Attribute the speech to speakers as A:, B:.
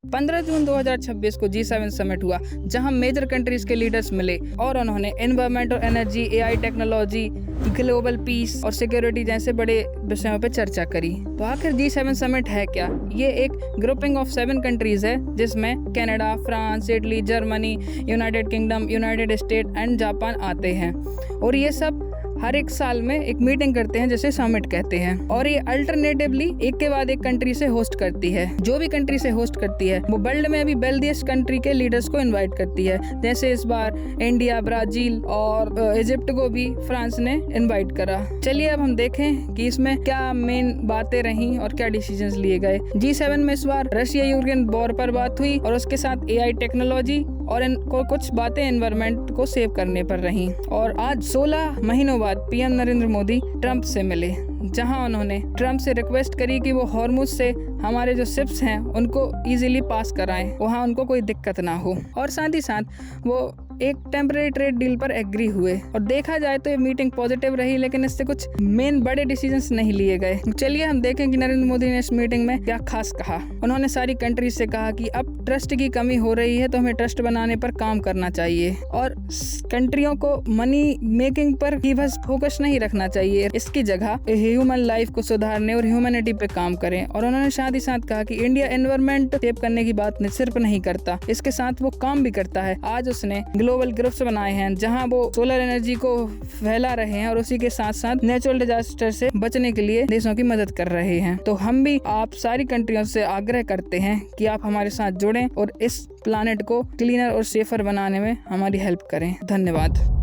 A: 15 जून 2026 को G7 summit हुआ, जहां मेजर कंट्रीज के लीडर्स मिले और उन्होंने एनवायरनमेंट और energy, AI technology, global piece और सिक्योरिटी जैसे बड़े विषयों पर चर्चा करी। तो आखिर G7 समिट है क्या? ये एक ग्रुपिंग ऑफ 7 कंट्रीज है, जिसमें Canada, France, Italy, Germany, United kingdom, United state and Japan आते हैं। और ये सब हर एक साल में एक मीटिंग करते हैं, जिसे समिट कहते हैं। और ये अल्टरनेटिवली एक के बाद एक कंट्री से होस्ट करती है। जो भी कंट्री से होस्ट करती है वो वर्ल्ड में अभी वेल्दिएस्ट कंट्री के लीडर्स को इनवाइट करती है। जैसे इस बार इंडिया, ब्राजील और इजिप्ट को भी फ्रांस ने इनवाइट करा। चलिए अब हम देखें कि इसमें क्या मेन बातें रहीं और क्या डिसीजंस लिए गए। G7 में इस बार रशिया यूक्रेन वॉर पर बात हुई और उसके साथ एआई टेक्नोलॉजी और इनको कुछ बातें एनवायरनमेंट को सेव करने पर रहीं। और आज 16 महीनों बाद पीएम नरेंद्र मोदी ट्रंप से मिले, जहां उन्होंने ट्रंप से रिक्वेस्ट करी कि वो हॉर्मुज से हमारे जो शिप्स हैं उनको इजीली पास कराएं, वहां उनको कोई दिक्कत ना हो। और साथ ही साथ वो एक टेम्परेरी ट्रेड डील पर एग्री हुए। और देखा जाए तो ये मीटिंग पॉजिटिव रही, लेकिन इससे कुछ मेन बड़े डिसीजंस नहीं लिए गए। चलिए हम देखें कि नरेंद्र मोदी ने इस मीटिंग में क्या खास कहा। उन्होंने सारी कंट्रीज से कहा कि अब ट्रस्ट की कमी हो रही है, तो हमें ट्रस्ट बनाने पर काम करना चाहिए और कंट्रियों को मनी मेकिंग पर ही बस फोकस नहीं रखना चाहिए, इसकी जगह ह्यूमन लाइफ को सुधारने और ह्यूमैनिटी पे काम करें। और उन्होंने साथ ही साथ कहा कि इंडिया एनवायरनमेंट सेव करने की बात सिर्फ नहीं करता, इसके साथ वो काम भी करता है। आज उसने ग्लोबल ग्रुप्स बनाए हैं, जहां वो सोलर एनर्जी को फैला रहे हैं और उसी के साथ साथ नेचुरल डिजास्टर से बचने के लिए देशों की मदद कर रहे हैं। तो हम भी आप सारी कंट्रियों से आग्रह करते हैं कि आप हमारे साथ जुड़ें और इस प्लानेट को क्लीनर और सेफर बनाने में हमारी हेल्प करें। धन्यवाद।